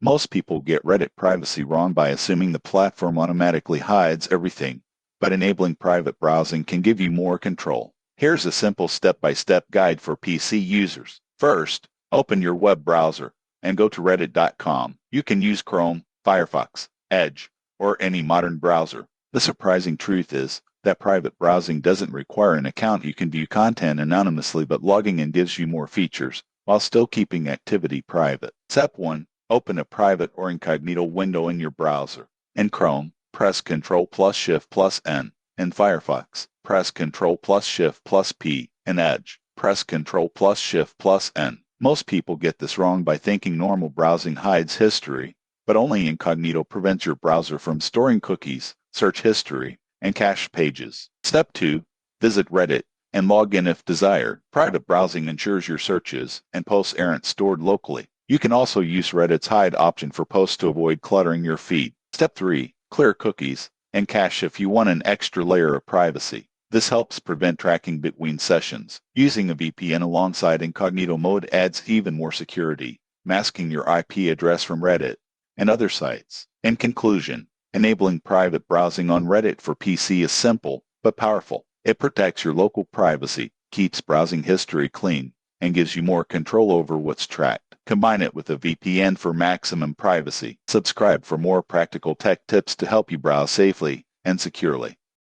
Most people get Reddit privacy wrong by assuming the platform automatically hides everything, but enabling private browsing can give you more control. Here's a simple step-by-step guide for PC users. First, open your web browser and go to reddit.com. You can use Chrome, Firefox, Edge, or any modern browser. The surprising truth is that private browsing doesn't require an account. You can view content anonymously, but logging in gives you more features while still keeping activity private. Step 1. Open a private or incognito window in your browser. In Chrome, press Ctrl plus Shift plus N. In Firefox, press Ctrl plus Shift plus P. In Edge, press Ctrl plus Shift plus N. Most people get this wrong by thinking normal browsing hides history, but only incognito prevents your browser from storing cookies, search history, and cache pages. Step 2. Visit Reddit and log in if desired. Private browsing ensures your searches and posts aren't stored locally. You can also use Reddit's hide option for posts to avoid cluttering your feed. Step 3. Clear cookies and cache if you want an extra layer of privacy. This helps prevent tracking between sessions. Using a VPN alongside incognito mode adds even more security, masking your IP address from Reddit and other sites. In conclusion, enabling private browsing on Reddit for PC is simple but powerful. It protects your local privacy, keeps browsing history clean, and gives you more control over what's tracked. Combine it with a VPN for maximum privacy. Subscribe for more practical tech tips to help you browse safely and securely.